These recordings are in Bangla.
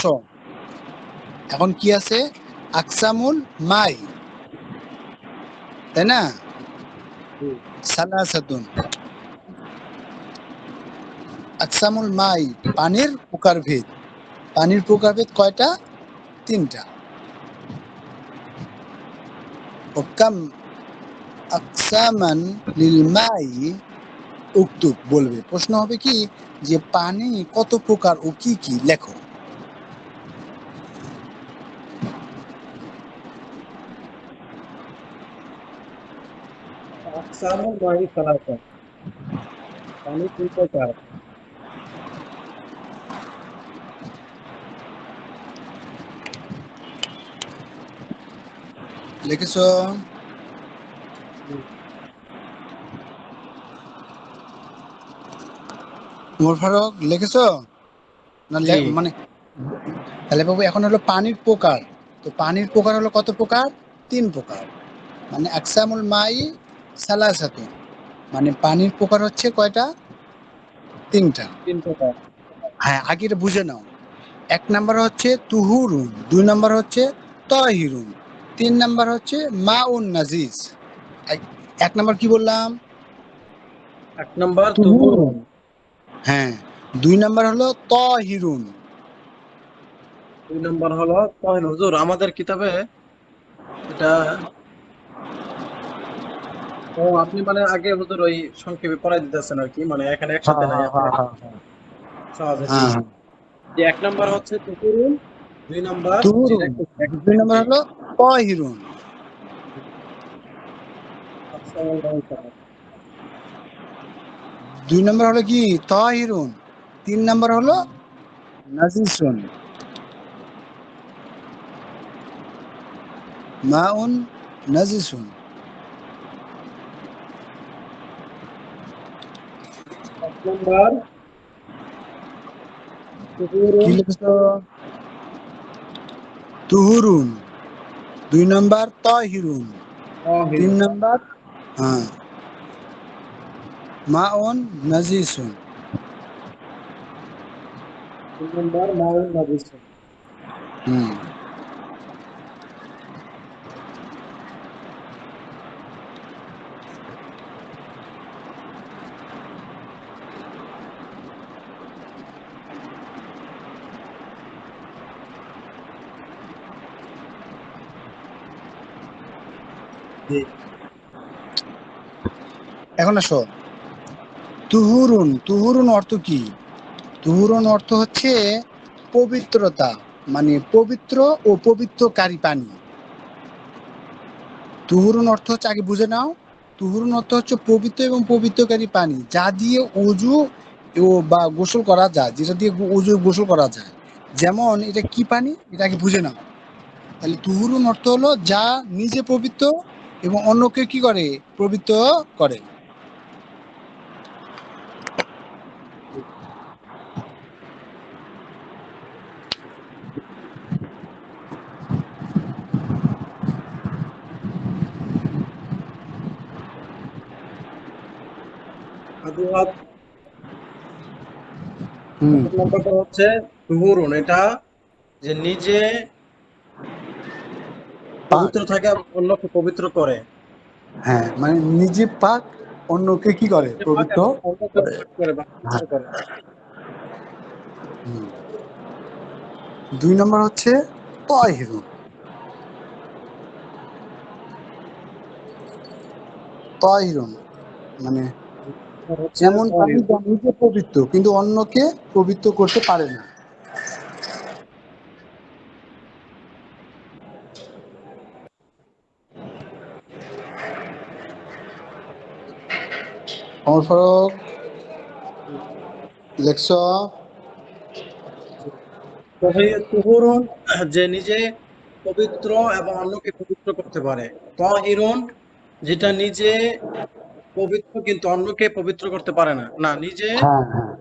আসো, এখন কি আছে? আকসামুল মাই, তাই না? সালাসাতুন। আকসামুল মাই, পানির প্রকারভেদ। পানির প্রকারভেদ কয়টা? 3টা। ওকাম আকসামান লিল মাই উক্তুব, বলবে। প্রশ্ন হবে কি যে পানি কত প্রকার ও কি কি, লেখো। আকসামুল মাই সালাসা, পানি 3 প্রকার। লিখেছো? উমর ফারুক, লিখেছো না? জি। মানে তাহলে বাবু এখন হলো পানির প্রকার। তো পানির প্রকার হলো কত প্রকার? 3 প্রকার। মানে আকসামুল মাই সালাসাতুন, মানে পানির প্রকার হচ্ছে কয়টা? 3টা। 3 প্রকার। হ্যাঁ, আগে এটা বুঝে নাও। 1 নাম্বার হচ্ছে তুহুরুন, 2 নাম্বার হচ্ছে তাহিরুন, 3 নাম্বার হচ্ছে মাউন নাজিস। 1 নাম্বার কি বললাম? 1 নাম্বার তুহুরুন। তুহুরুন, হ্যাঁ, 2 নাম্বার হলো তাহিরুন। 2 নাম্বার হলো তাহির। হুজুর আমাদের কিতাবে এটা, ও আপনি মানে আগে হুজুর ওই সংক্ষেপে পড়াই দিতেছেন আর কি, মানে এখানে হ্যাঁ একসাথে নাই, হ্যাঁ আপনি হ্যাঁ হ্যাঁ হ্যাঁ সহজে। জি। হ্যাঁ হ্যাঁ। যে 1 নাম্বার হচ্ছে তুহুরুন, 2 নাম্বার, জি তুহুরুন, একটু 2 নাম্বার জি। হলো তাহিরুন। আকসামুল মাই সালাসা। 2 নাম্বার হলো কি? তাহিরুন। 3 নাম্বার হলো নাজিসুন, মাউন নাজিসুন। 1 নাম্বার কি তুহুরুন, লিখেছো? তুহুরুন, 2 নাম্বার তাহিরুন, 3 তাহিরুন, নাম্বার হ্যাঁ মাউন নাজিসুন। 3 নাম্বার মাউন নাজিসুন। হুম। জি। এখন আসো, তুহুরুন, তুহুরুন অর্থ কি? তুহুরুন অর্থ হচ্ছে পবিত্রতা, মানে পবিত্র ও পবিত্রকারী পানি। তুহুরুন অর্থ হচ্ছে, আগে বুঝে নাও, তুহুরুন অর্থ হচ্ছে পবিত্র এবং পবিত্রকারী পানি, যা দিয়ে অজু ও বা গোসল করা যায়, যেটা দিয়ে অজু গোসল করা যায়। যেমন এটা কি পানি, এটা আগে বুঝে নাও। তাহলে তুহুরুন অর্থ হলো যা নিজে পবিত্র এবং অন্যকে কি করে? পবিত্র করে। আদুয়াত হুম। 1 নাম্বারটা হচ্ছে তুহুরুন, এটা যে নিজে পাক, পবিত্র থাকে এবং অন্যকে পবিত্র করে। হ্যাঁ, মানে নিজে পাক, অন্যকে কি করে? নিজে পাক পবিত্র এবং অন্যকে করে। পাক করে বা পবিত্র হ্যাঁ। করে। হুম। 2 নম্বর হচ্ছে তাহিরুন। তাহিরুন মানে আর হচ্ছে এমন পানি তাহির। যা নিজে পবিত্র কিন্তু অন্যকে পবিত্র করতে পারে না। অমর ফারুক, লেখছ? তুহুরুন যে নিজে পবিত্র এবং অন্যকে পবিত্র করতে পারে। তাহিরুন যেটা নিজে পবিত্র কিন্তু অন্যকে পবিত্র করতে পারে না, না নিজে। হ্যাঁ হ্যাঁ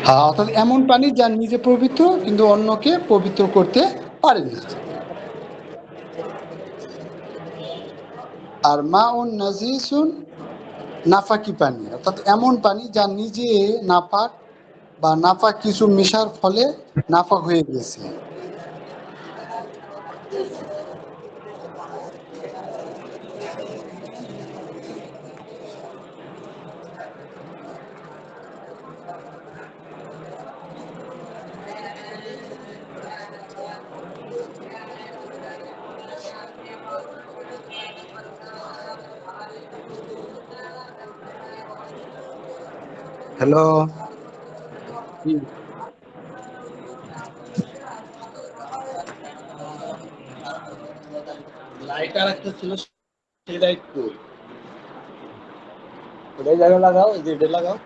হ্যাঁ, অর্থাৎ এমন পানি যা নিজে পবিত্র কিন্তু অন্যকে পবিত্র করতে পারে না। আর মাউন নাজিসুন, নাফাকি পানি, অর্থাৎ এমন পানি যা নিজে নাপাক বা নাপাক কিছু মেশার ফলে নাপাক হয়ে গেছে। হ্যালো, হুম। লাইট আর একটা ছিল, সেই লাইট কই? ওটাই জায়গায় লাগাও, এই যে এটা লাগাও।